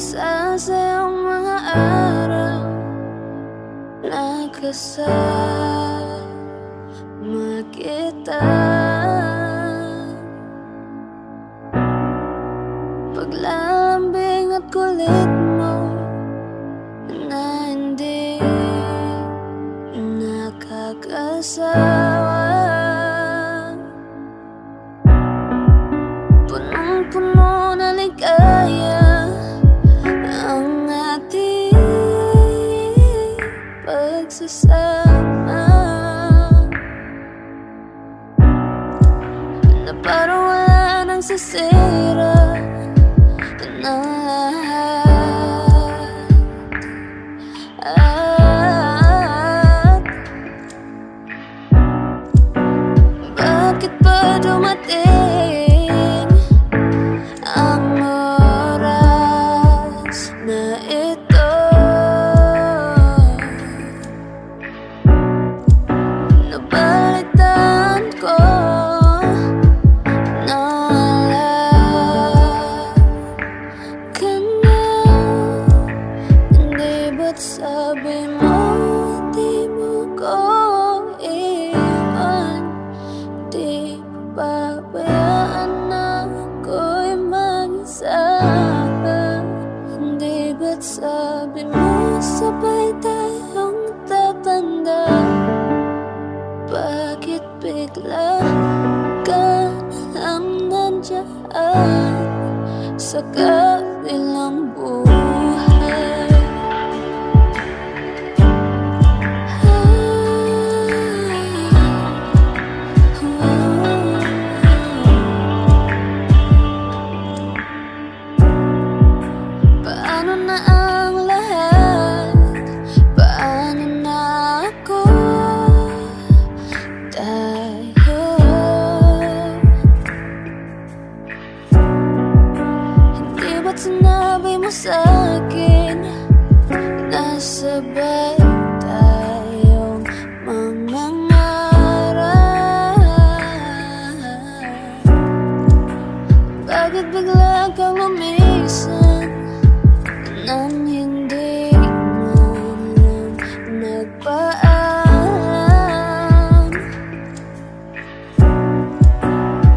Sa sayang mga araw nakasama kita. Paglalambing at kulit mo na hindi nakakasawa. Punong-puno na ligaya ang ating pagsasama, na parang wala nang sisira ng lahat. At bakit pa dumating ang oras na ito? Nabalitaan ko na wala ka na. Hindi ba't sabi mo di mo ko iwan? Di pabayaan na ako'y mag-isa. Hindi ba't sabi mo sabay tayong tatanda? Bakit bigla ka nalang nandiyan sa kabilang buhay? Paano na ang lahat? Paano na ako? Tayo hindi ba't sinabi mo sa'kin na sabay tayong mangangarap? Bakit bigla kang lumisan nang hindi mo lang nagpaalam?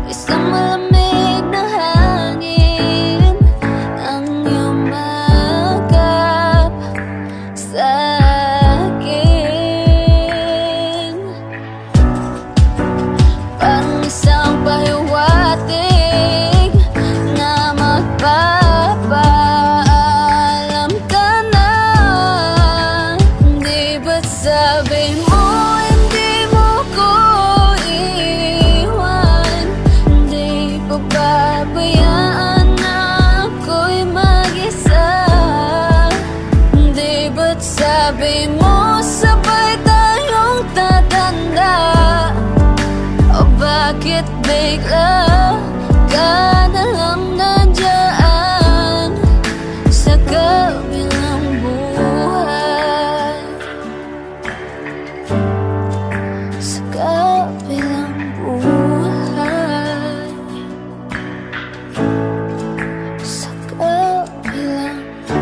Isang malamig na hangin ang iyong magap sa'kin. Parang isang pahiwatig na magpapaalam ka na. Hindi ba't sabi mo hindi mo ko iwan? Hindi pa pabayaan na ako'y mag-isa? Hindi ba't sabi mo sabay tayong tatanda? O bakit bigla ka nalang nandiyan sa kabilang buhay? Sa kabilang buhay. Sa kabilang buhay.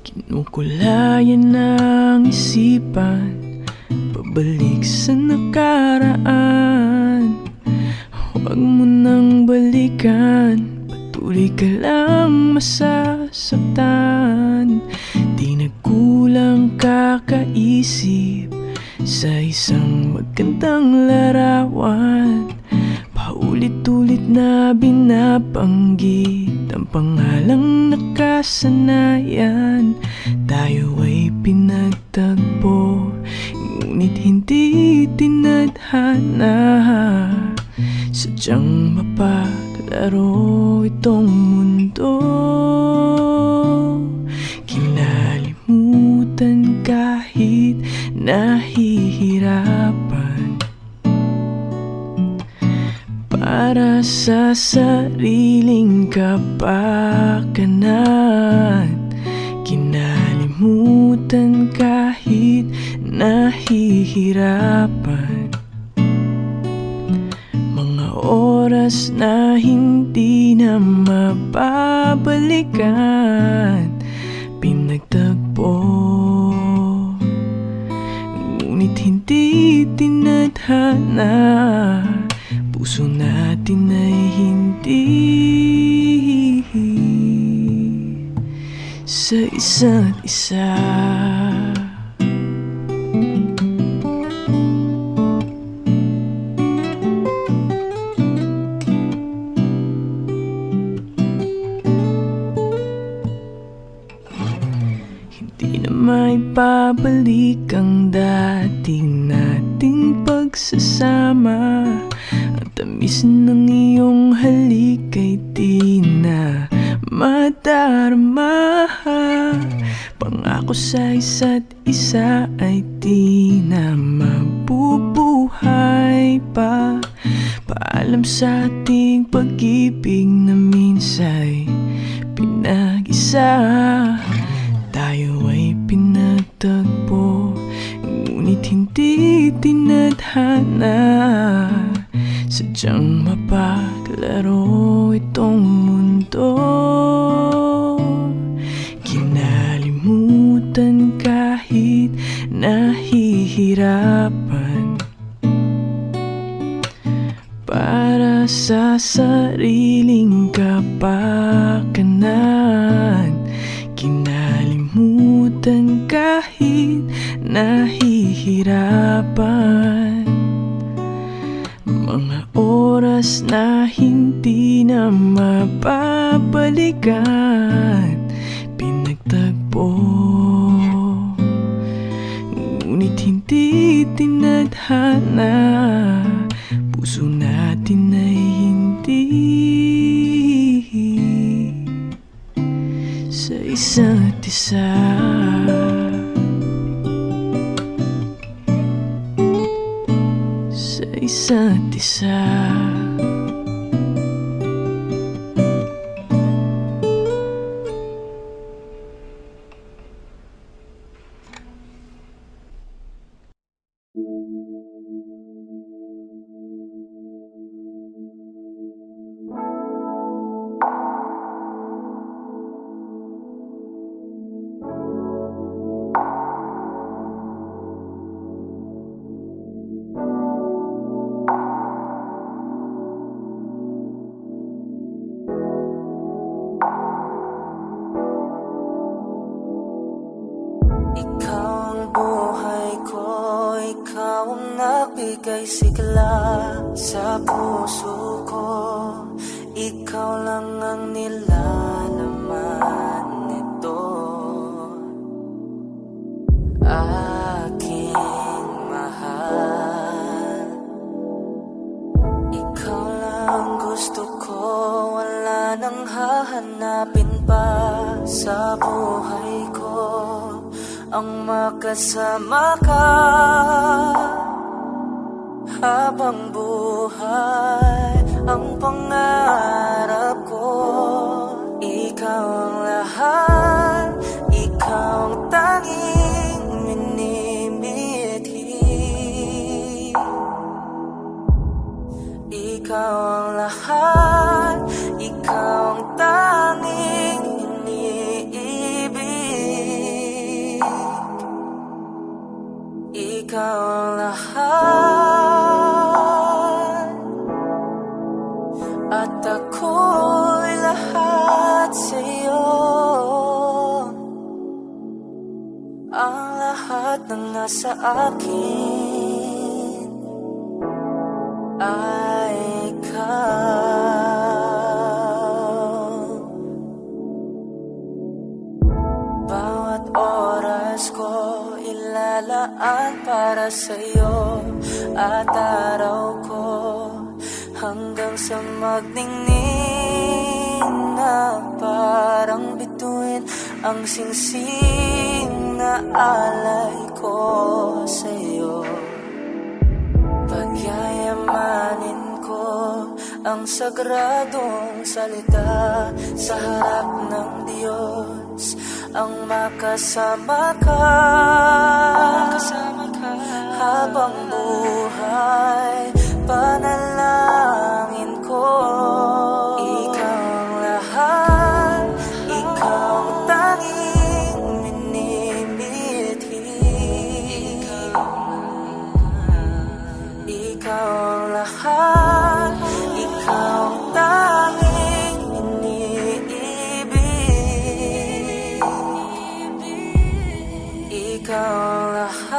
Kinukulayan ng isipan, pabalik sa nakaraan. Huwag mo nang balikan, patuloy ka lang masasaktan. Di nagkulang kakaisip sa isang magandang larawan. Paulit-ulit na binabanggit ang pangalang nakasanayan. Tayo ay pinagtagpo, ngunit hindi tinadhana. Sadyang mapaglaro itong mundo. Kinalimutan kahit nahihirapan. para sa sariling kapakanan. Kinalimutan kahit nahihirapan, mga oras na hindi na mababalikan. Pinagtagpo, ngunit hindi tinadhana. Puso natin ay hindi sa isa't isa. Hindi na maibabalik ang dating nating pagsasama. Ang tamis ng iyong halik ay di na madarama. Pangako sa isa't isa ay di na mabubuhay pa. Paalam sa ating pag-ibig na minsa'y pinag-isa. Tayo ay pinagtagpo, ngunit hindi tinadhana. Sadyang mapaglaro itong mundo. Kinalimutan kahit nahihirapan, para sa sariling kapakanan. Kinalimutan kahit nahihirapan, mga oras na hindi na mababalikan. Pinagtagpo, ngunit hindi tinadhana. Puso natin ay hindi sa isa't isa. Sa isa't isa. Ikaw ang nagbigay sigla sa puso ko. Ikaw lang ang nilalaman nito. Aking mahal, ikaw lang gusto ko. Wala nang hahanapin pa sa buhay ko. Ang makasama ka habang buhay, ang pangarap ko. Ikaw ang lahat, ikaw ang tanging minimithi. Ikaw ang lahat, ikaw ang tanging iniibig. Ikaw ang lahat, at ako'y lahat sa'yo. Ang lahat ng nasa akin ay ikaw. Bawat oras ko ilalaan para sa'yo, at araw ko hanggang sa magningning na parang bituin ang singsing na alay ko sa'yo. Pagyayamanin ko ang sagradong salita sa harap ng Diyos, ang makasama ka habang buhay. Panalangin ko, ikaw ang lahat, ikaw ang tanging minimithi. Ikaw ang lahat, ikaw ang tanging iniibig. Ikaw ang lahat,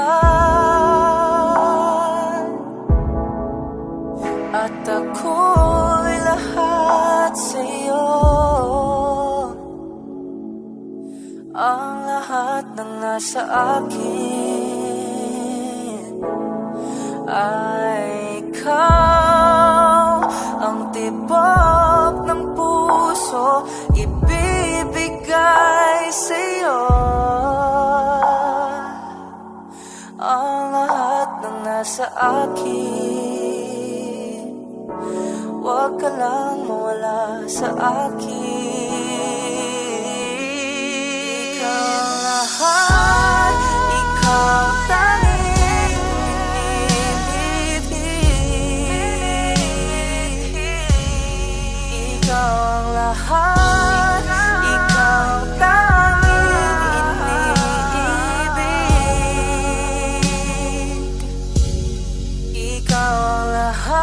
at ako'y lahat sa'yo. Ang lahat ng nasa akin ay ikaw. Ang tibok ng puso ibibigay sa'yo. Ang lahat ng nasa akin, huwag ka lang mawala sa akin. Ikaw ang lahat, ikaw ang tanging minimithi. Ikaw ang lahat, ikaw ang tanging iniibig. Ikaw ang lahat,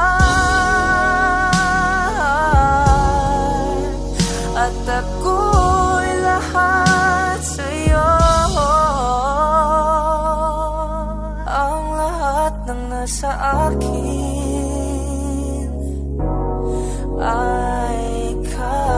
at ako'y lahat sa'yo. Ang lahat ng nasa akin ay ikaw.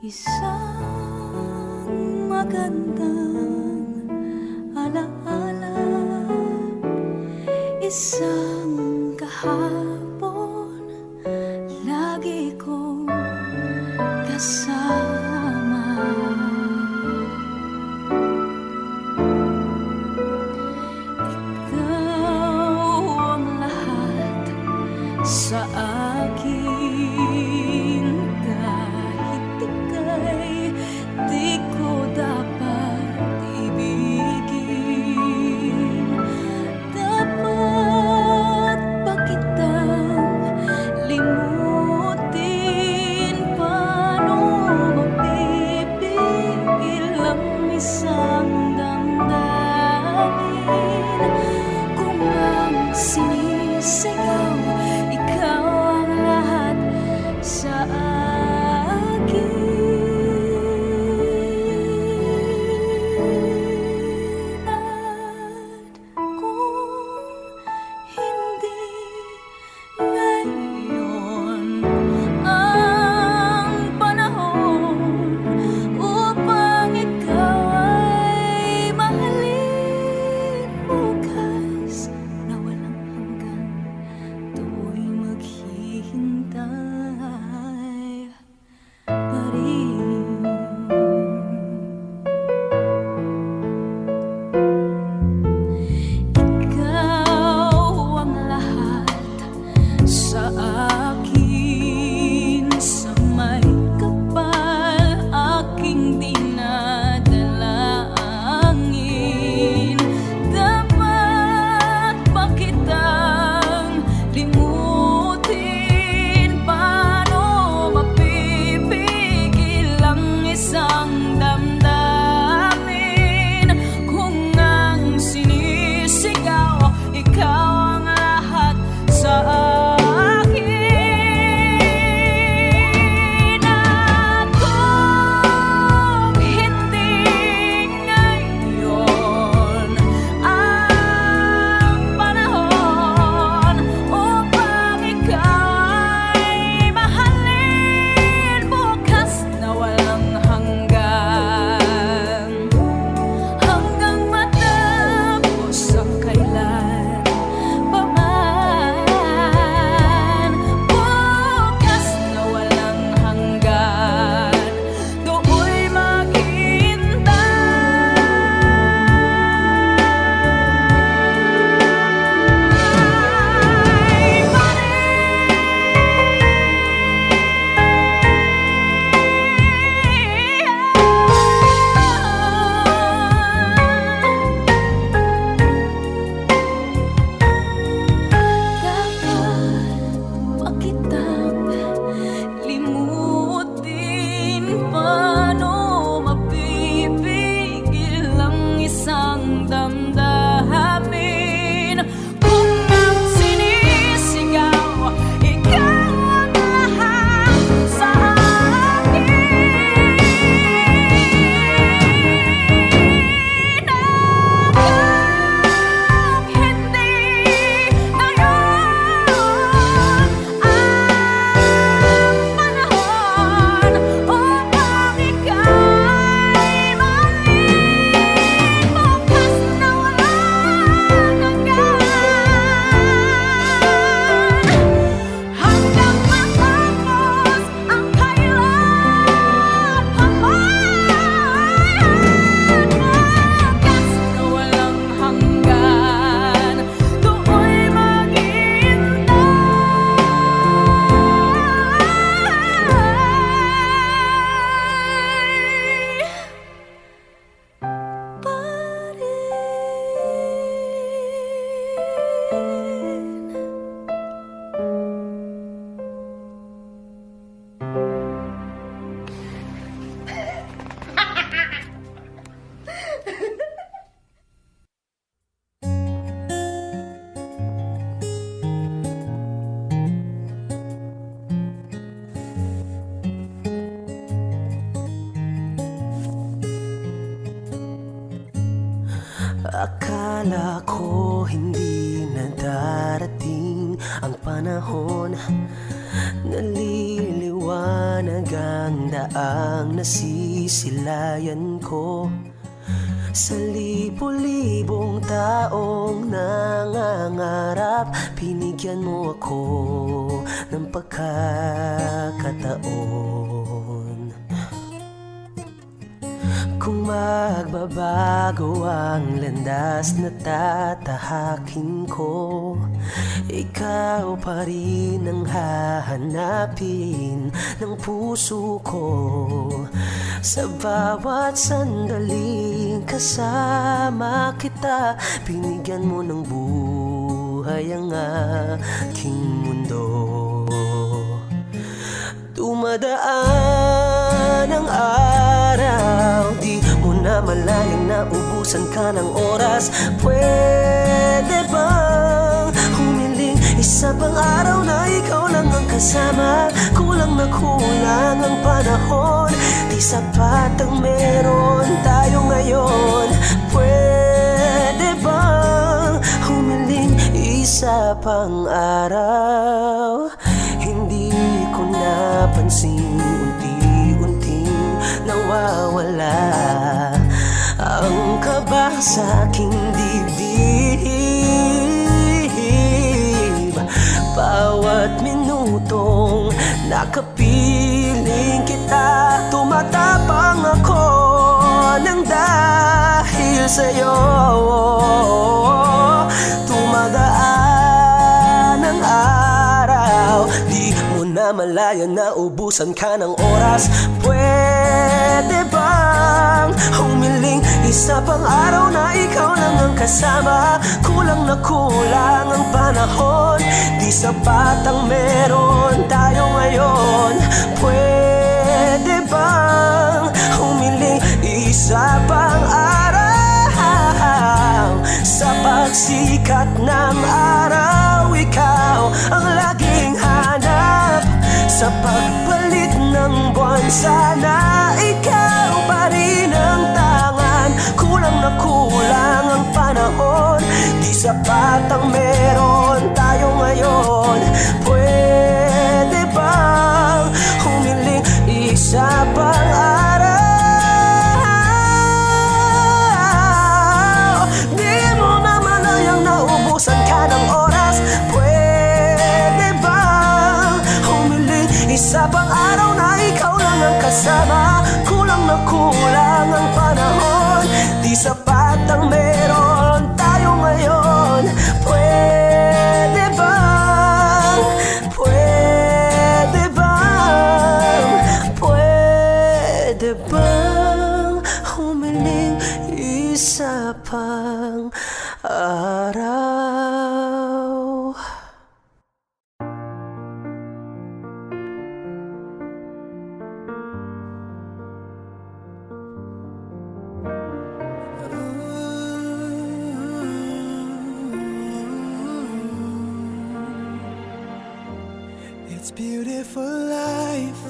Isang magandang alaala, isang kahapon, lagi kong kasama. Ikaw ang lahat sa akin, kahit ika'y di ko dapat ibigin. Dapat ba kitang limutin? Paano mapipigil ang isang damdamin kung ang sinisigaw ikaw ang lahat sa akin? At kung hindi ngayon ang panahon upang ikaw ay mahalin, bukas na walang hanggan tuloy maghihintay pa rin. Ikaw ang lahat sa akin, sa may kapal aking dinadalangin. Dapat ba kitang limutin? Paano mapipigil ang isang Akala ko hindi na darating ang panahon, naliliwanag ang daang nasisilayan ko. Sa libo-libong taong nangangarap, binigyan mo ako ng pagkakataon. Kung magbabago ang landas na tatahakin ko, ikaw pa rin ang hahanapin ng puso ko. Sa bawat sandaling kasama kita, binigyan mo ng buhay ang aking mundo. Dumadaan ang araw, di mo na malayang naubusan ka ng oras. Pwede bang humiling isa pang araw na ikaw lang ang kasama? Kulang na kulang ang panahon, di sapat ang meron tayo ngayon. Pwede bang humiling isa pang araw? Hindi ko napansin, unti-unting nawawala ang kaba sa aking dibdib. Bawat minutong nakapiling kita, tumatapang ako ng dahil sa'yo. Tumagaan ang araw, di mo na malaya na ubusan ka ng oras. Pwede bang humiling isa pang araw na ikaw lang ang kasama? Kulang na kulang ang panahon, di sapat ang meron tayo ngayon. Pwede bang humiling isa pang araw? Sa pagsikat ng araw, ikaw ang laging hanap. Sa pagpalit ng buwan, sana ikaw pa rin ang tangan. Kulang na kulang ang panahon, di sapat ang meron tayo ngayon. Pwede bang humiling isa pang araw? Di mo na malayang naubusan ka ng oras. Pwede bang humiling isa pang araw na ikaw lang ang kasama? Kulang na kulang ang panahon, di sapat ang meron tayo ngayon. Pwede bang, pwede bang, pwede bang humiling isa pang araw? It's beautiful life,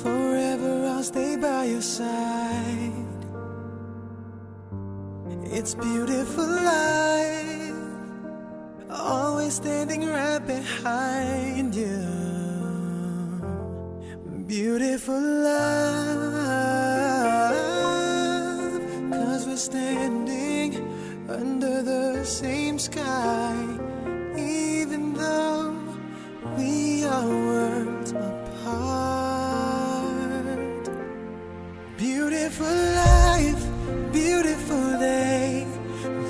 forever I'll stay by your side. It's beautiful life, always standing right behind you. Beautiful love, 'cause we're standing under the same sky, even though we are worlds apart. Beautiful life, beautiful day,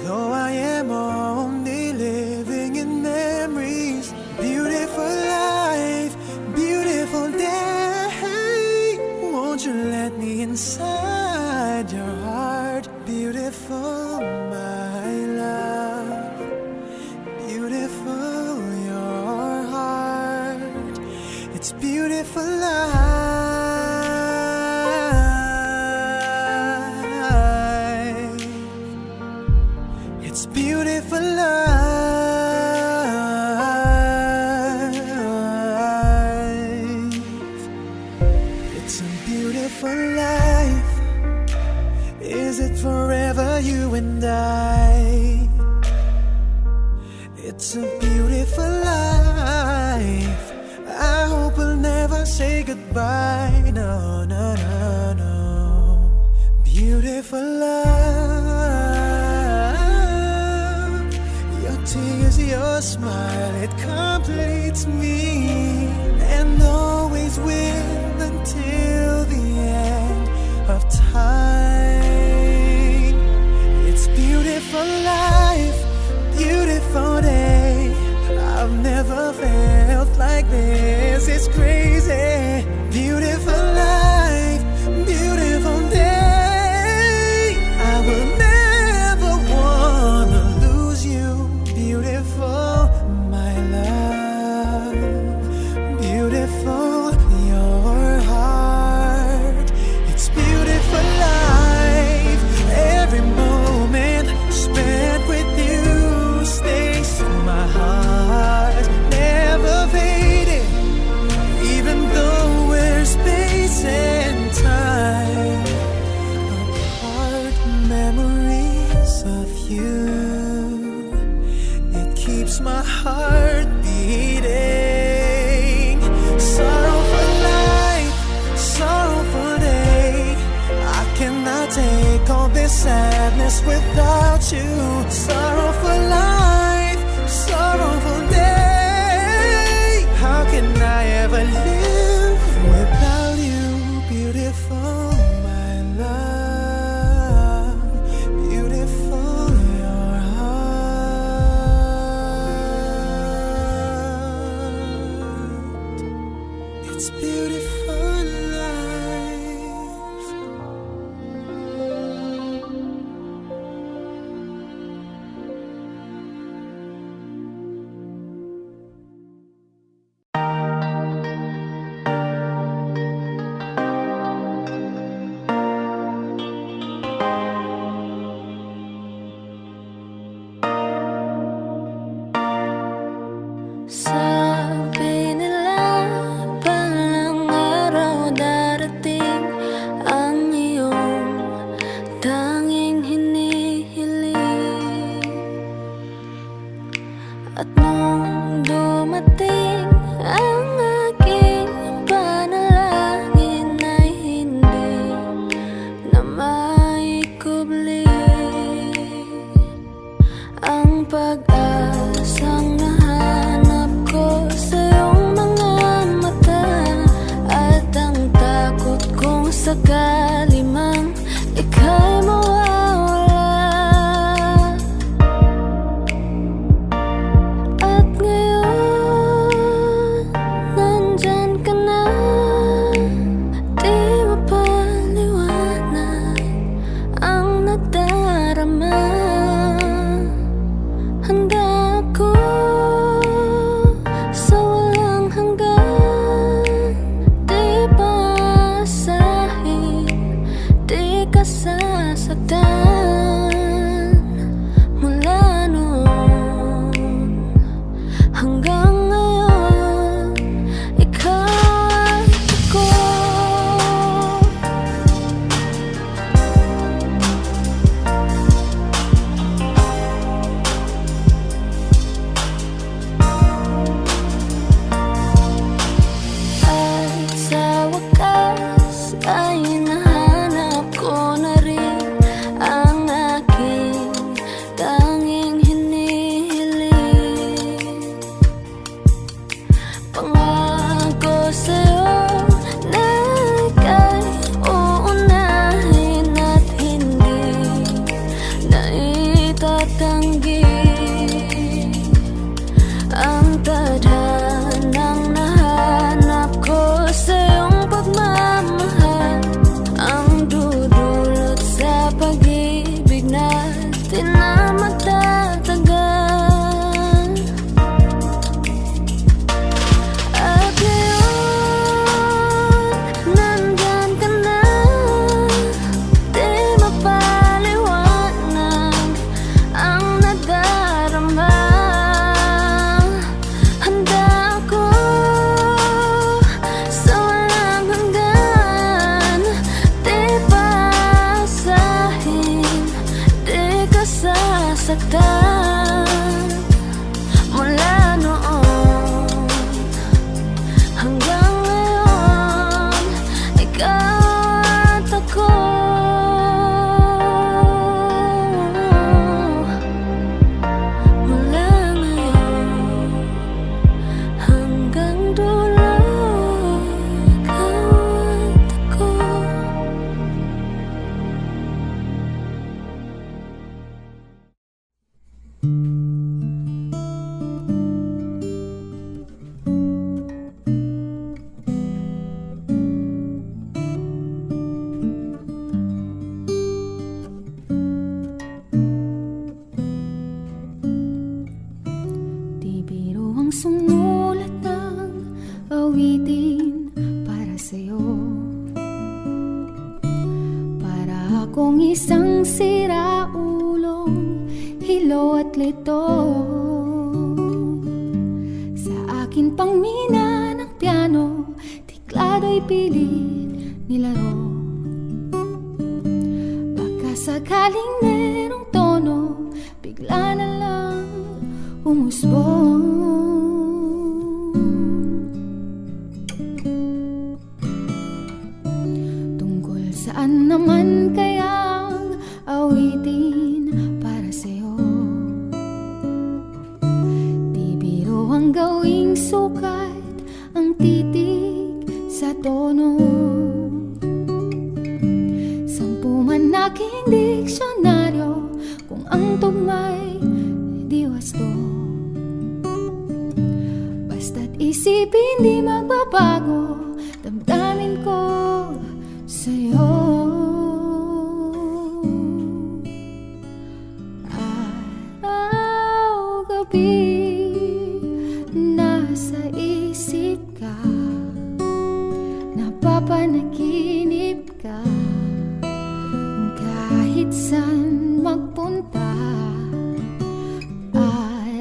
though I am only living in memories. Beautiful life, beautiful day, won't you let me inside your heart? Beautiful, my love, beautiful your heart. It's beautiful life. It's beautiful life. It's a beautiful life. Is it forever you and I. It's a beautiful life. I hope we'll never say goodbye. No, no, no, no. Beautiful love. Your tears, your smile, it completes me, and always will until the end of time. It's beautiful life, beautiful day. I've never felt like this. It's crazy. Beautiful life, beautiful day. I will never wanna lose you. Beautiful, my love. Beautiful, your heart. It's beautiful life. Every moment spent with you stays in my heart, never fading. Even though we're space and time apart, memories of you, it keeps my heart beating. Sorrowful life, sorrowful day. I cannot take all this sadness without you. Sorrowful life, sorrowful day. How can I ever live without you? Beautiful, my love. Beautiful, your heart. It's beautiful life. Sabi nila palang araw darating ang iyong tanging hinihiling. At nung dumating ang aking panalangin ay hindi na maikubli ang pag-asang nahanap ko sa iyong mga mata, at ang takot kong sakali mang ika'y mawawala. At ngayon, nandyan ka na, di mapaliwanag ang nadarama. Handa ako sa walang hanggan, di pa asahin Akong isang siraulong hilo at lito, sa akin pangmina ng piano, tiklado'y pilit nilaro. Baka sakaling merong tono, bigla na lang umusbong. Tungkol saan naman kayang awitin para sa'yo? Di biro ang gawing sukat, ang titig sa tono. Sampu man aking diksyonaryo, kung ang tugma'y di wasto. Basta't isipin di magbabago, damdamin ko sa'yo. Araw-gabi nasa isip ka, napapanaginip ka, kahit saan magpunta.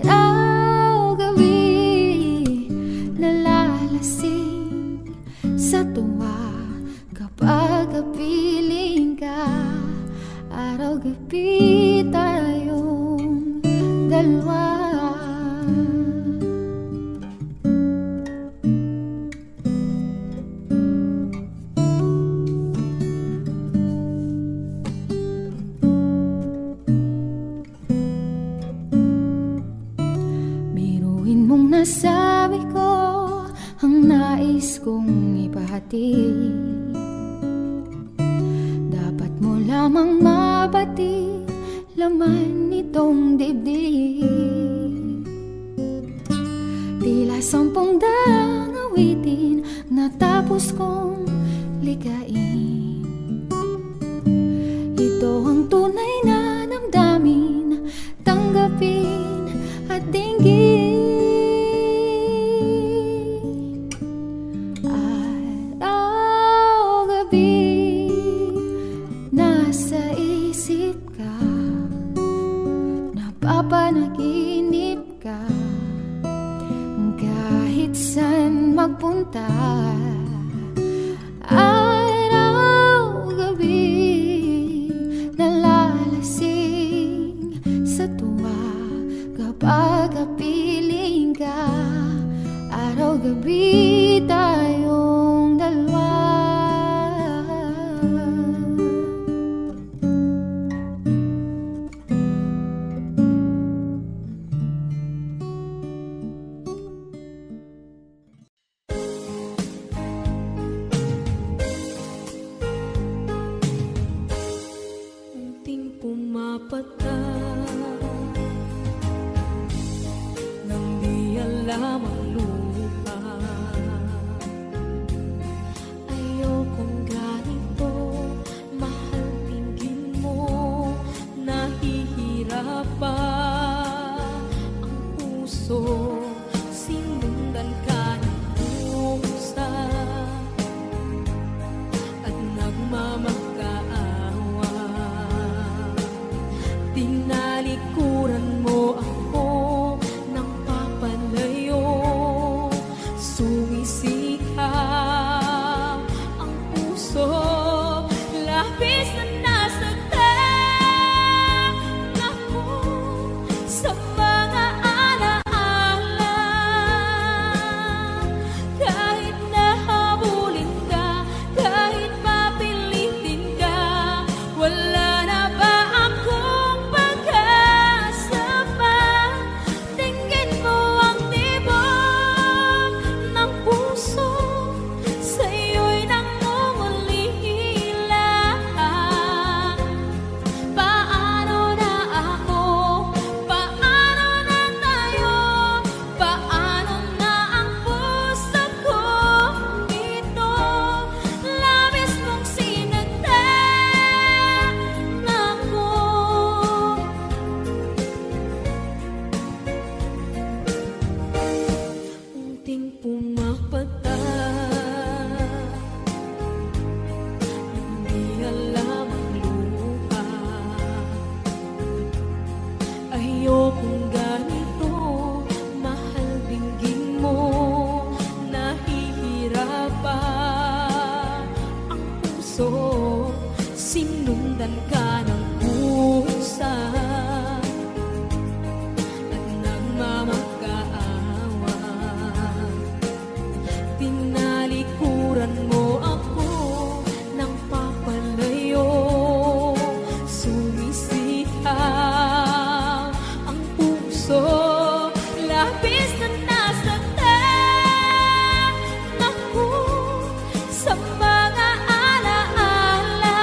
Araw-gabi nalalasing sa tuwa kapag kapiling ka. Araw-gabi tayong dalawa. Biruin mong nasabi ko ang nais kong ipahatid. Dapat mo lamang mabati laman nitong dibdib. Tila 10 daang awitin natapos kong likain. Ito ang tunay na damdamin, tanggapin at dinggin. Araw-gabi nasa isip ka, napapanaginip ka, kahit saan magpunta. Araw-gabi nalalasing sa tuwa kapag kapiling ka. Araw-gabi tayong dalawa. Unting pumapata nang di alam ang lupa. Ayokong ganito, mahal, tingin mo, nahihirapan ang puso. Sinundan ka ng pusa at nagmamakaawa. Tinalikuran mo ako ng papalayo. Sinundan ka ng pusa at nagmamakaawa. Tinalikuran mo ako ng papalayo. Sumisihaw ang puso, labis na nasaktan ako sa mga alaala.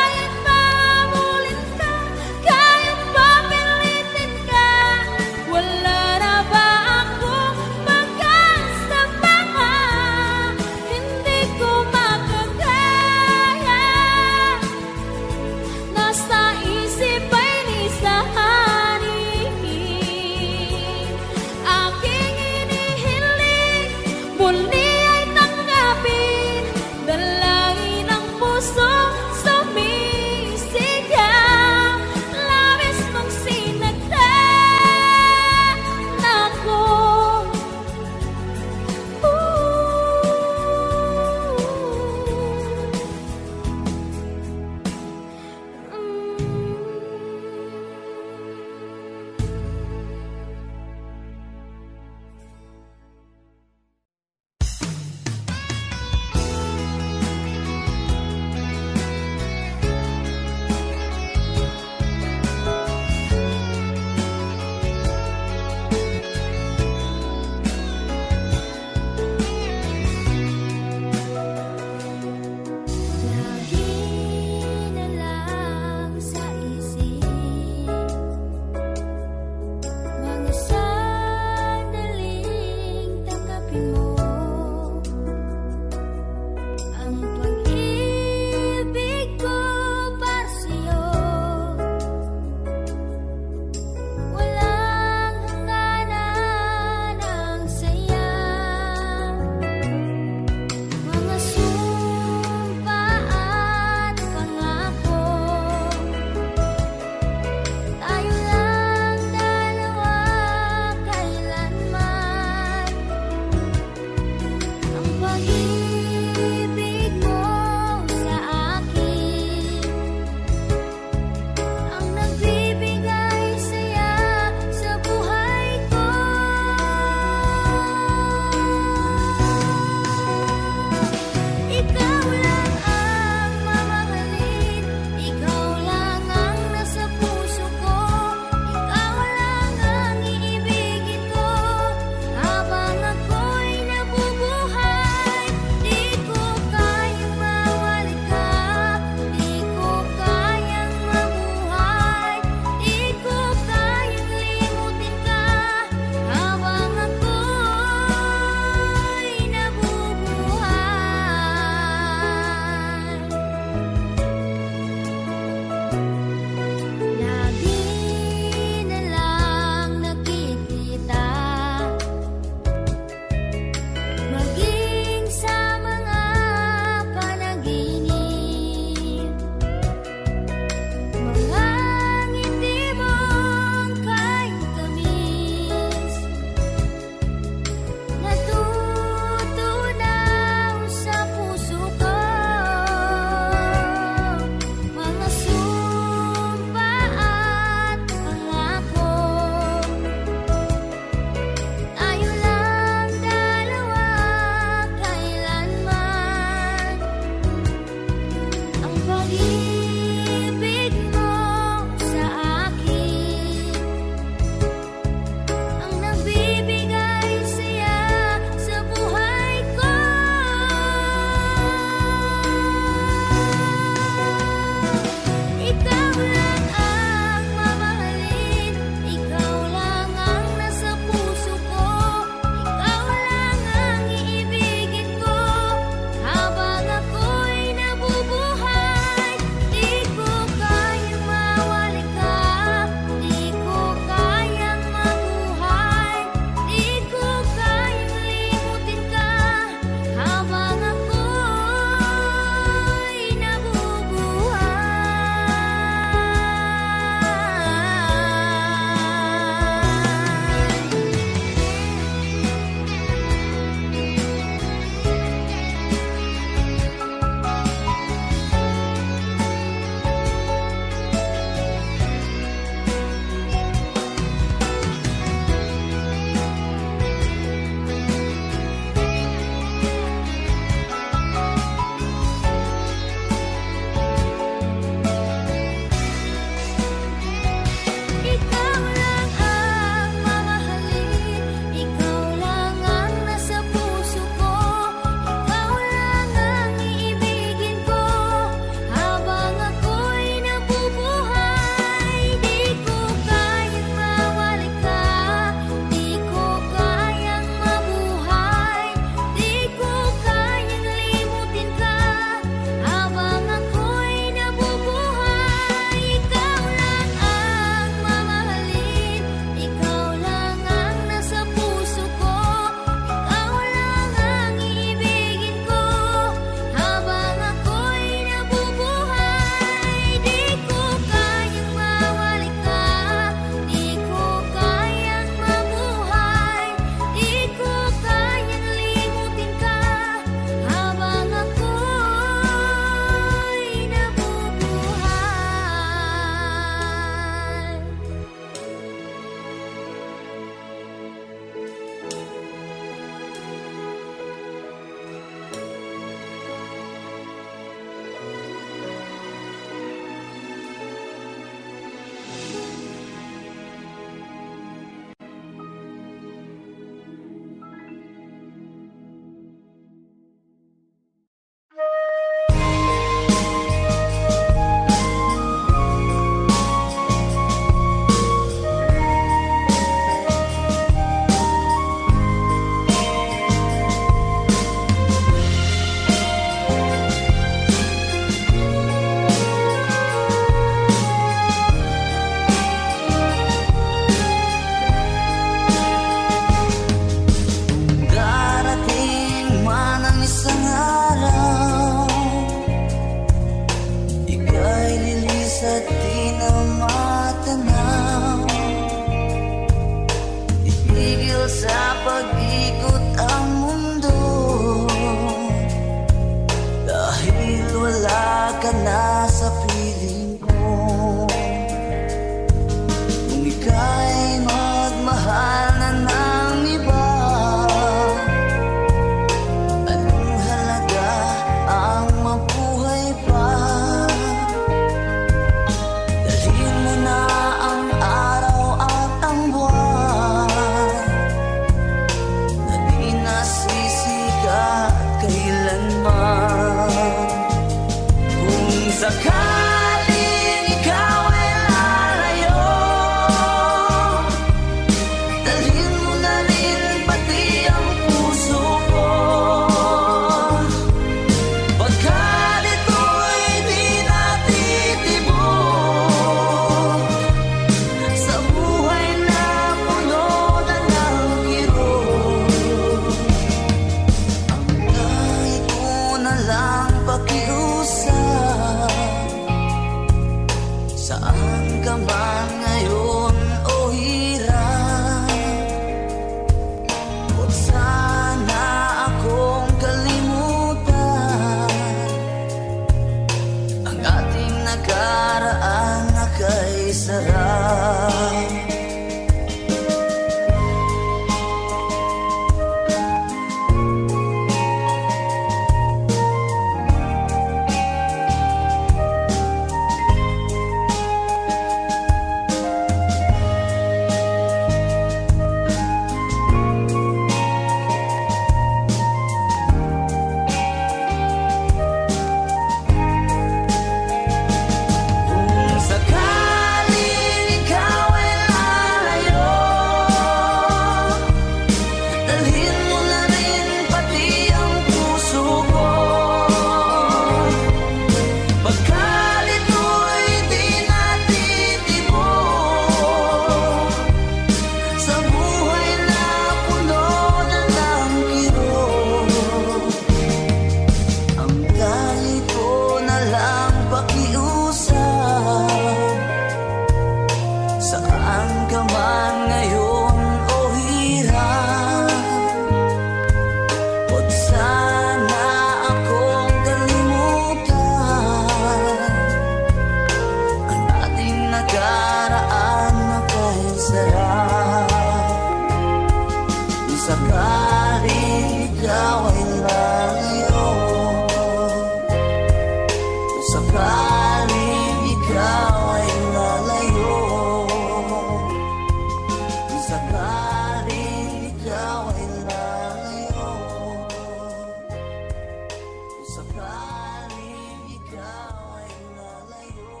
sakaling ikaw ay lalayo.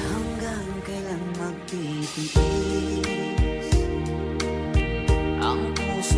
Hanggang kailan magtitiis ang puso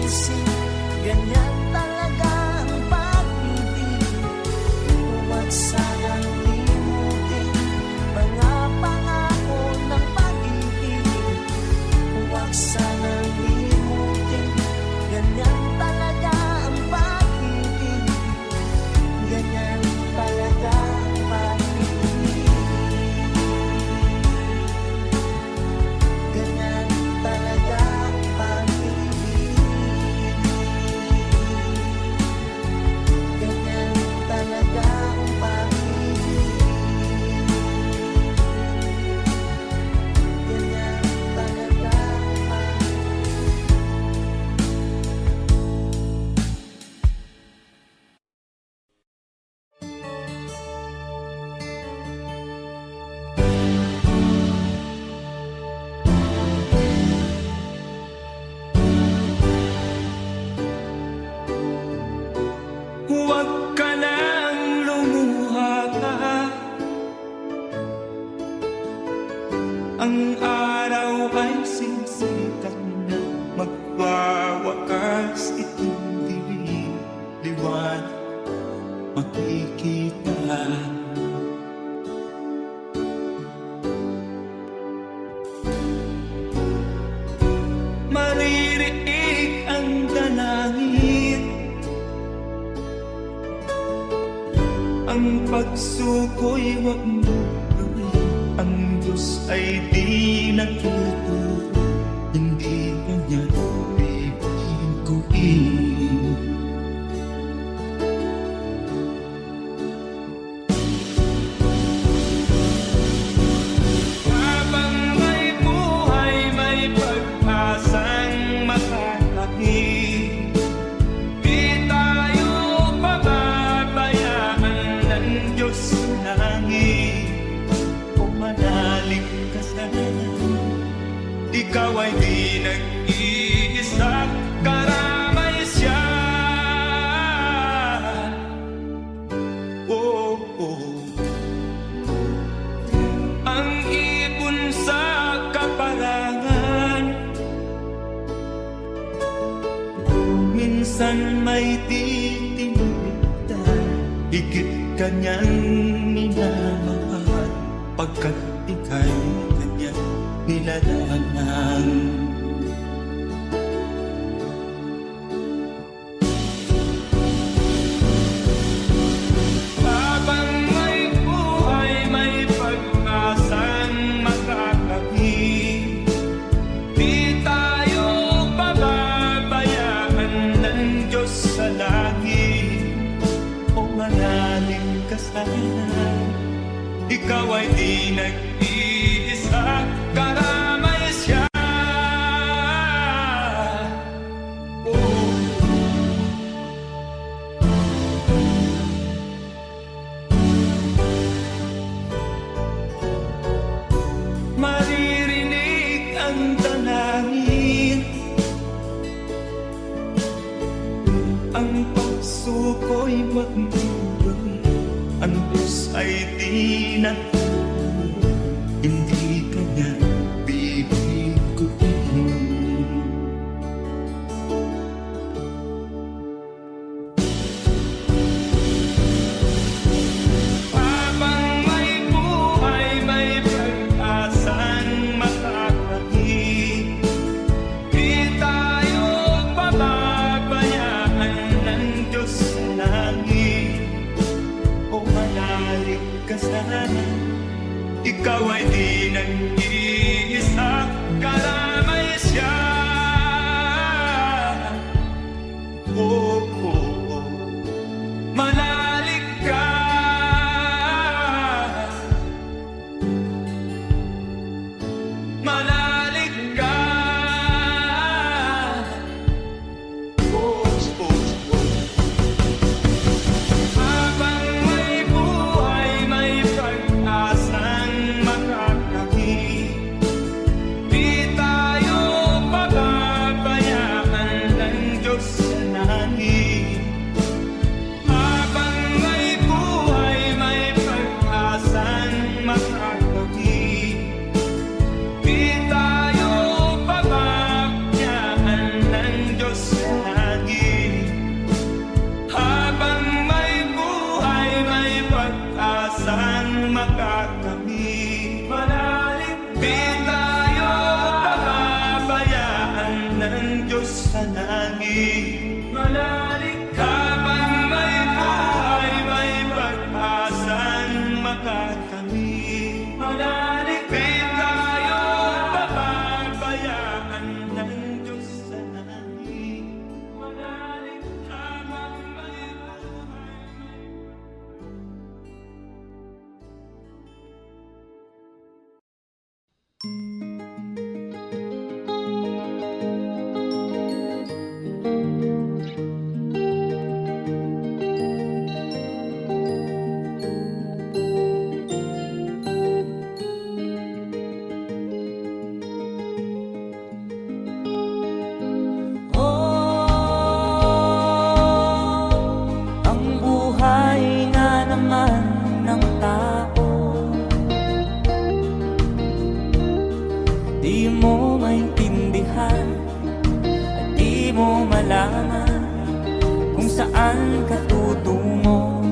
isip, ganyan talaga ang pag-ibig. Huwag sanang limutin mga pangako ng pag-ibig. Huwag sanang limutin, ganyan talaga ang pag-ibig. Ganyan talaga ang pag-ibig. Ganyan talaga ang pag-ibig. Ganyan talaga ang pag-ibig. Ganyan talaga ang pag-ibig. Huwag ka nang lumuha pa. Ang araw ay sisikat na, magwawakas itong dilim. Liwanag makikita. Maririig ang dalangin, ang pagsuko'y huwag mo gawin. Ang Diyos ay di nagtuturo, hindi kanya bibiguin. Habang may buhay, may pag-asang matatagin. Di tayo pababayaan ng Diyos sa langit. O manalig ka sana, ikaw ay di nag-iisa, karamay siya. Oh, oh. Ang ibon sa kaparangan, minsan may titinitan, higit kanyang minamahal, pagkat ika'y kanyang nilalangan. Habang may buhay, may pag-asang makakabit. Di tayo pababayaan ng Diyos sa langit. O manalig ka sana, ikaw ay di nag-iisa, karamay siya. Oh. Maririnig ang dalangin, ang pagsuko'y magmumuli. Ang Diyos ay di nagtuturo, hindi kanya bibiguin. Habang may buhay, may pag-asang matatagin. Di tayo pababayaan ng Diyos sa langit. O manalig ka sana, ikaw ay di nag-iisa, karamay siya. Oh, oh, oh. Manalig ka. Manalig ka. Oh, oh, oh. Habang may buhay, may pag-asang makakakit. Di tayo Malalig habang may buhay, may pag-asang makakamit. Malalig di tayo pababayaan ng Diyos sa langit. Malalig habang may buhay. Ang buhay nga naman ng tao, di mo maintindihan at di mo malaman kung saan ka tutungo.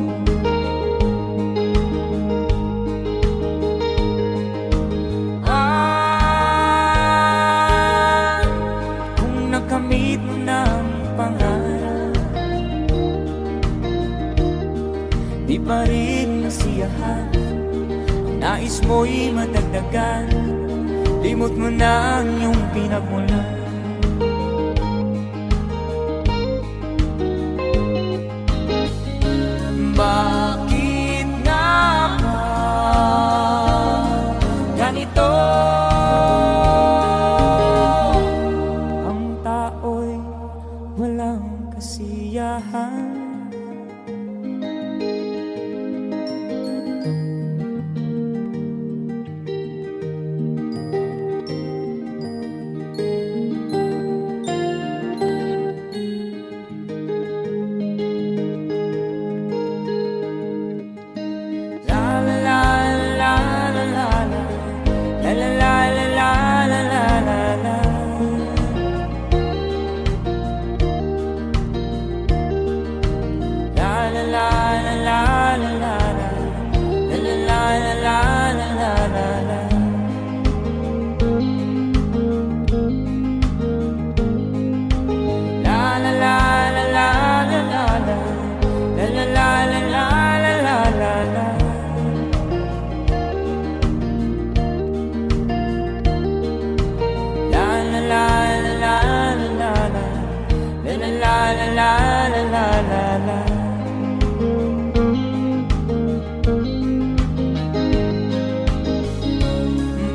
Kung nakamit mo ng pangarap, di pa rin nasiyahan, ang nais mo'y madagdagan, limot mo na ang iyong pinagmulan. Bakit nga ba ganito? Ang tao'y walang kasiyahan.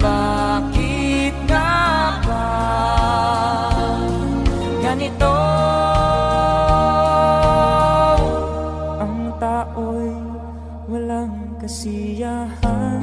Bakit nga ba ganito? Ang tao'y walang kasiyahan.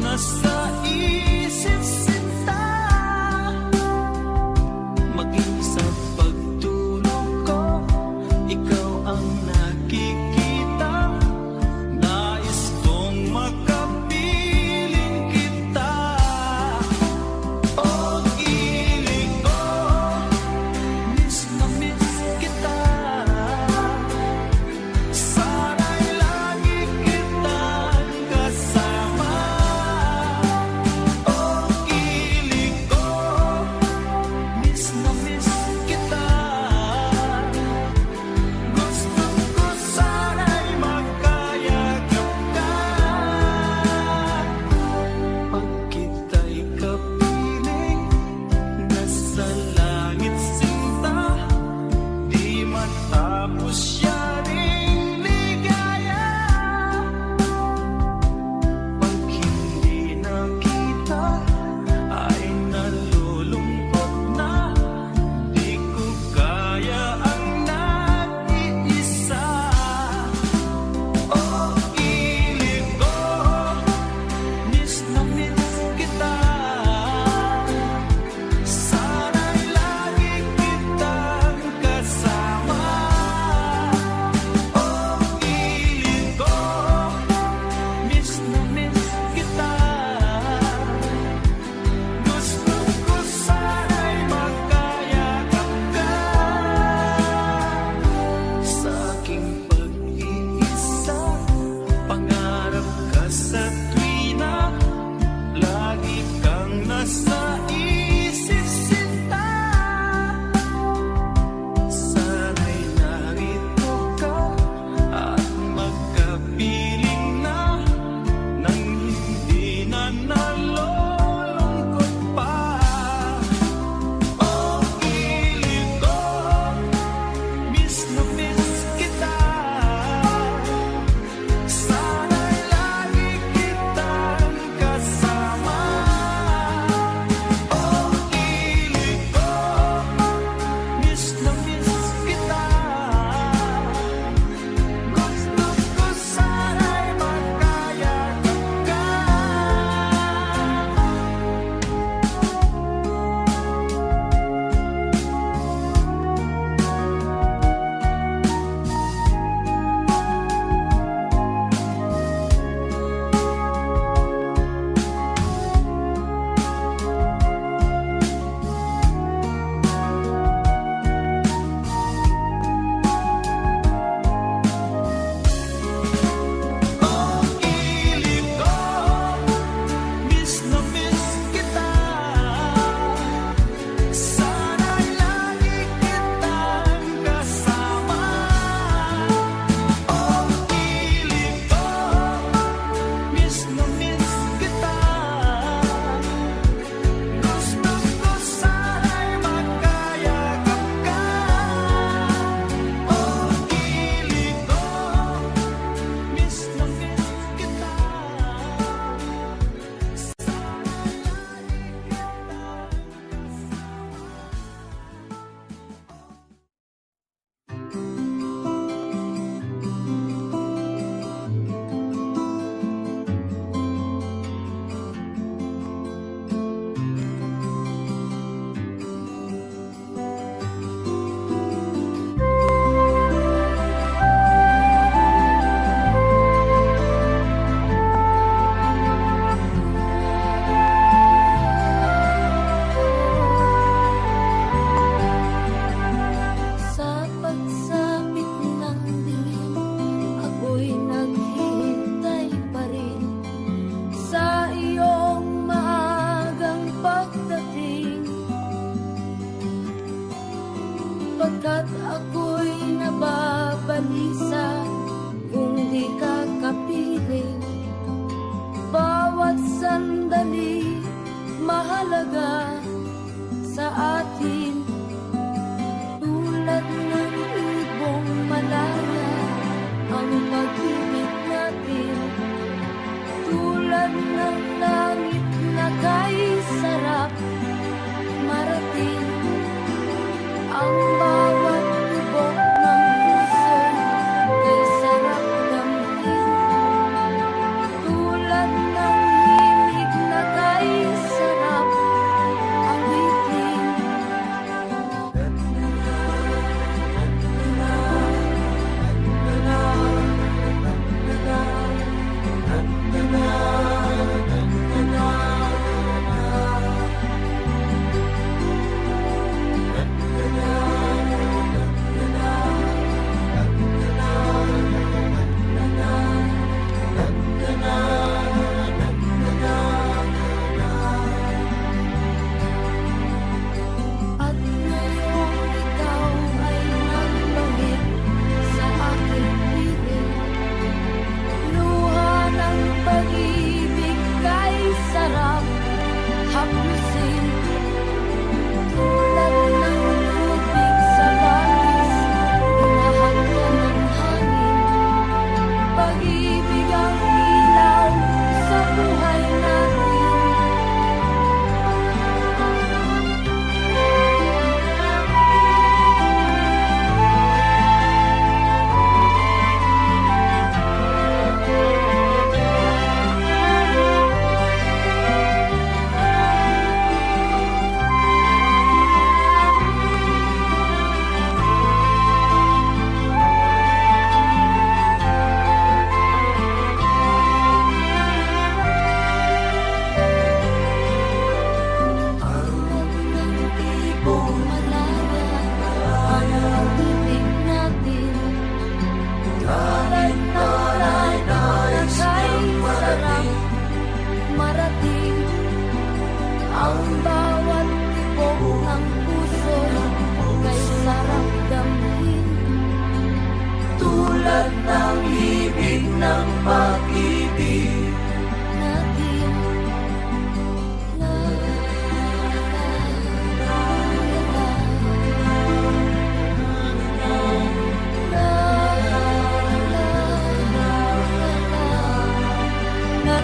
nasa isip sinta, maging sa pagtulog ko, ikaw ang nakikita. Nais kong makapiling kita. Oh, ilig ko, miss na miss kita. Sana'y lagi kitang kasama. Oh, ilig ko, miss na miss kita. Gusto ko sana'y magkayakap ka. Pag kita'y kapiling, nasa langit sinta, di matapos siya ring ligaya. Pag hindi nakita, ay nalulungkot na. Di ko kaya ang nag-iisa. Oh, ilig ko, miss na miss kita. Sana'y lagi kitang kasama. Oh, ilig ko, miss na miss kita. Gusto ko sana'y magkayakap ka. Sa aking pag-iisa, pangarap ka sa tuwina, lagi kang nasa isip sinta. Sana'y narito ka at magkapiling na, nang hindi na nalulungkot pa. Oh, ilig ko, miss na miss kita. Sana'y lagi kitang kasama. Oh, ilig ko, miss na miss kita. Gusto ko sana'y magkayakap ka. Oh, ilig ko, miss na miss kita. Sana'y lagi kitang kasama. Oh, ilig ko, miss na miss kita. Gusto ko sana'y magkayakap ka. Oh, ilig ko, miss na miss kita. Sa pagsapit ng dilim, ako'y naghihintay pa rin sa iyong maagang pagdating. Pagkat ako'y nababalisa kung di ka kapiling. Bawat sandali mahalaga sa atin. Tulad ng ibong malaya ang pag-ibig natin. Tulad ng langit na kay sarap marating. Ang bawat tibok ng puso kay sarap damhin. Tulad ng himig haplusin. Tulad ng tubig sa bangis, hinahanggan ng hangin. Pag-ibig ang ilaw sa buhay natin. Ang bawat tibok ng puso kay sarap damhin. Tulad ng ibig ng pag-ibig natin. La,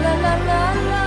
la, la, la, la.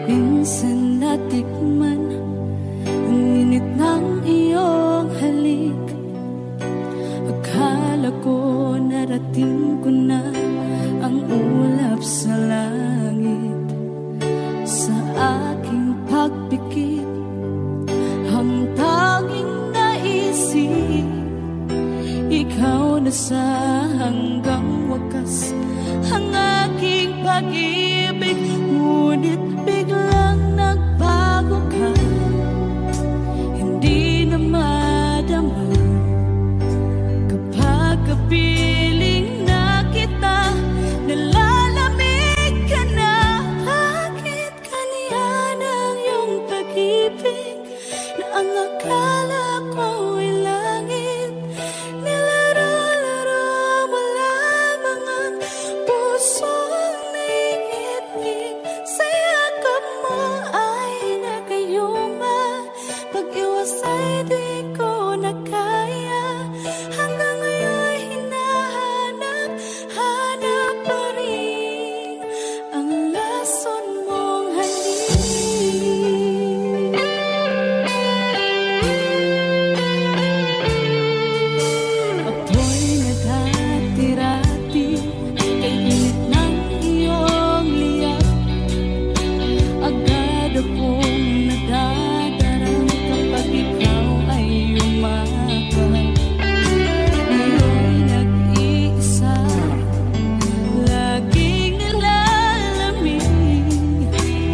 Minsan natikman ang init ng iyong halik. Akala ko narating ko na ang ulap sa langit. Sa aking pagpikit, ang tanging naisip, ikaw na sa hanggang wakas ang aking pag-ibig. Ngunit biglang nagbago ka, hindi na madama kapag kapiling na kita, nalalamig ka na. Bakit kaniyan ang iyong pag-ibig na ang akala ko ay langit? Nilaro-laro mo lamang ang pusong naiibig. Sa yakap mo ay nagayuma, pag-iwas ay di ko na kaya. Hanggang ngayon hinahanap, hanap pa rin ang lason mong halik. Ako'y naghatirati kay init ng iyong liyak. Agad akong nadadarang kapag ikaw ay umakap. Ngayon nag-iisa, laging nilalamig,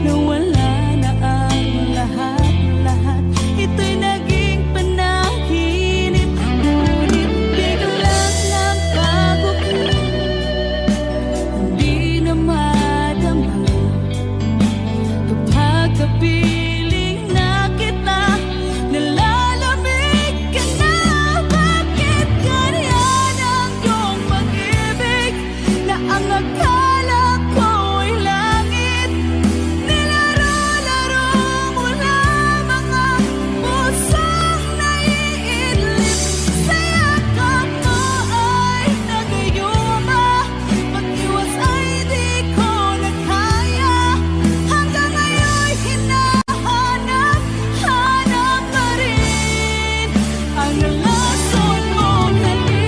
nawala na ang lahat-lahat. Ito'y naging panaginip, ngunit biglang nagbago ka, hindi na madama kapag kapiling na kita, nalalamig ka na. Bakit ganyan ang iyong pag-ibig na ang akala ko ay langit? Nilaro-laro mo lamang ang pusong naiidlip. Sa yakap mo ay nagayuma, pag-iwas ay di ko na kaya. Hanggang ngayon hinahanap, hanap pa rin ang lason mong halik.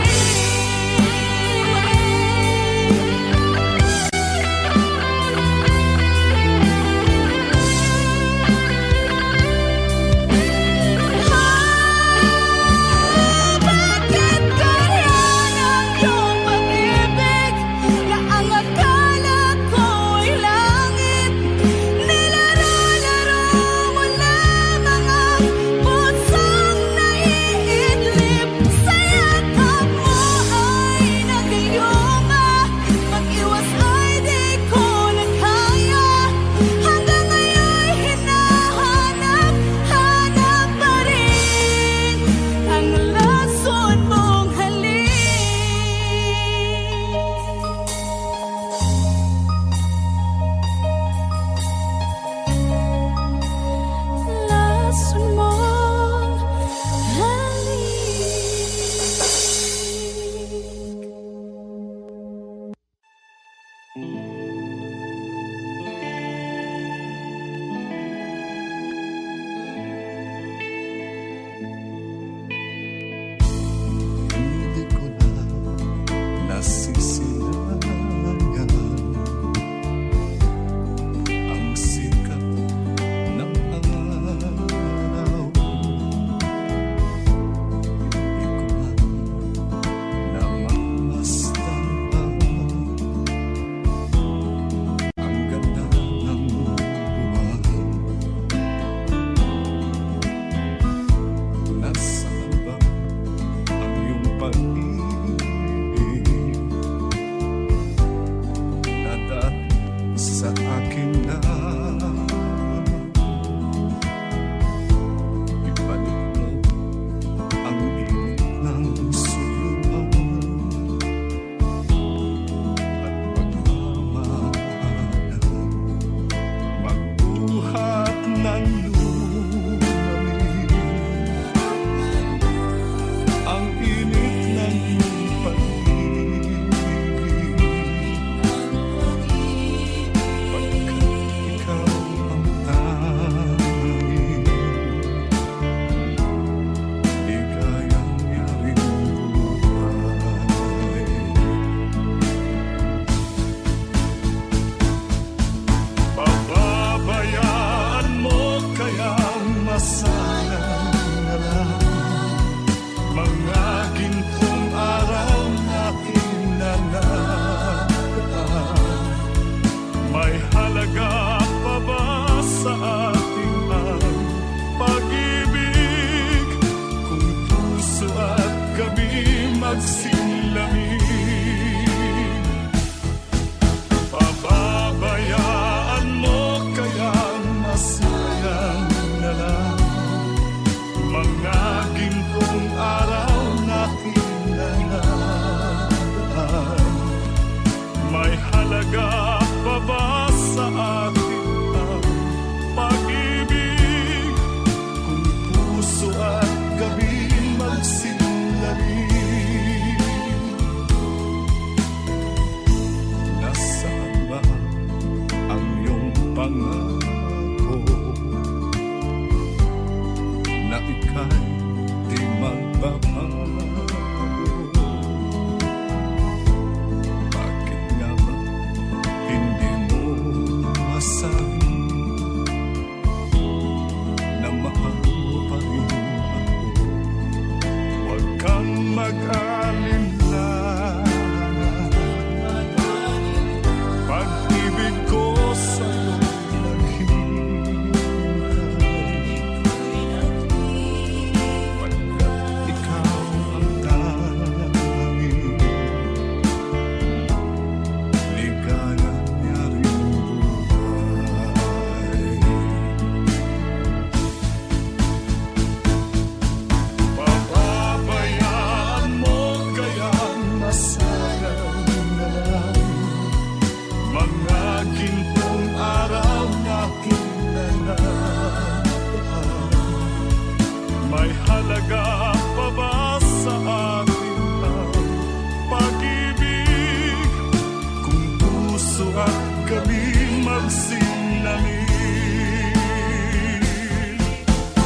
at kami magsinangin.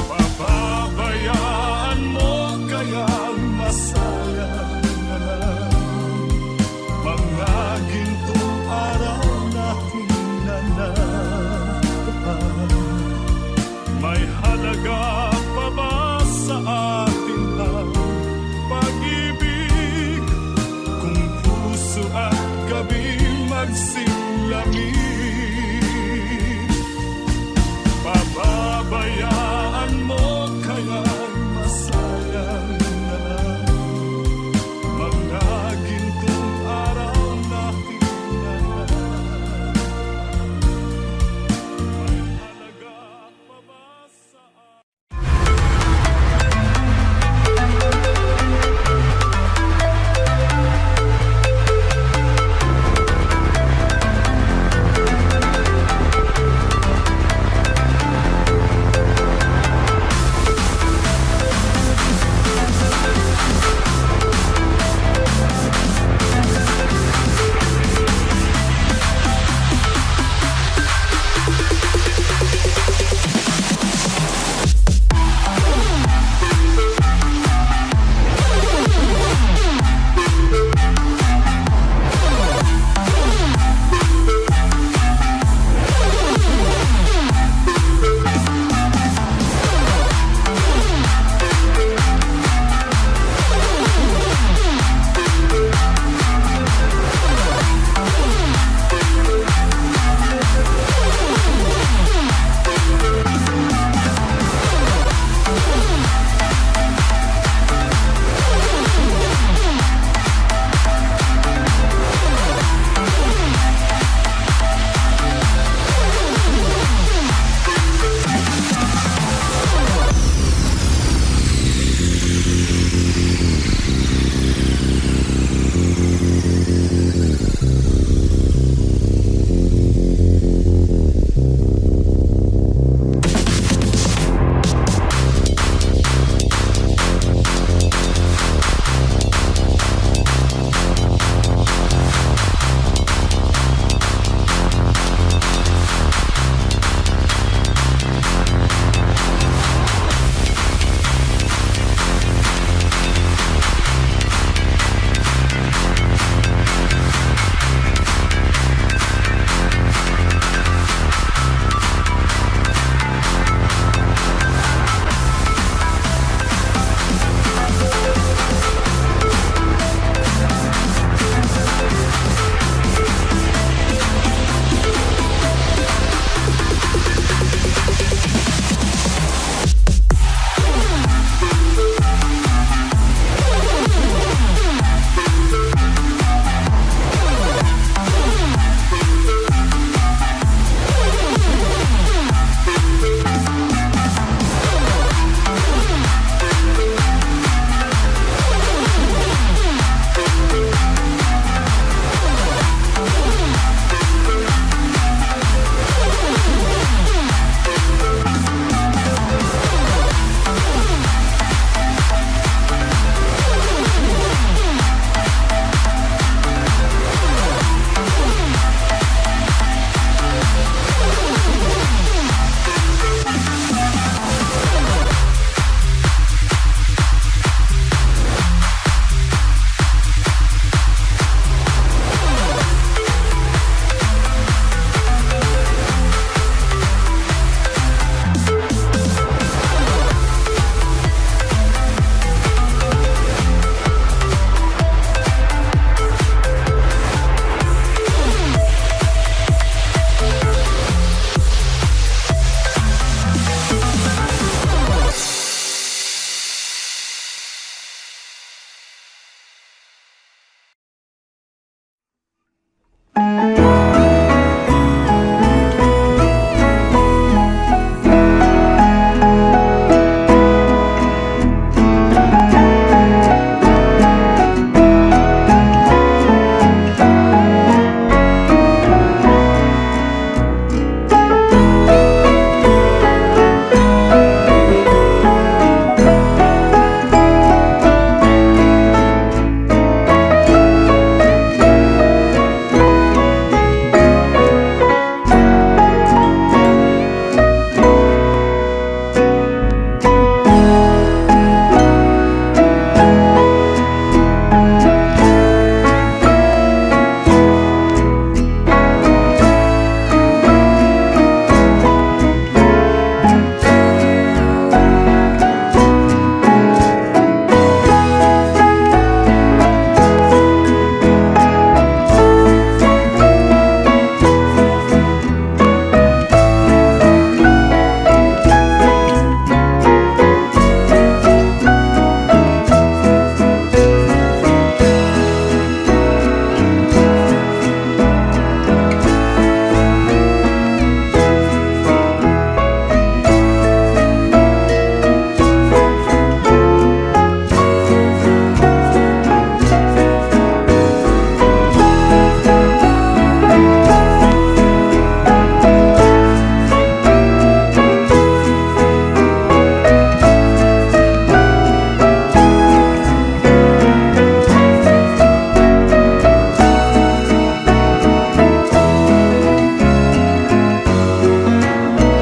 Pababayaan mo kaya masayang na lang mga gintong araw natin nananahan. May halaga pa ba sa atin ang pag-ibig kung puso at gabi magsilamig? Pababayaan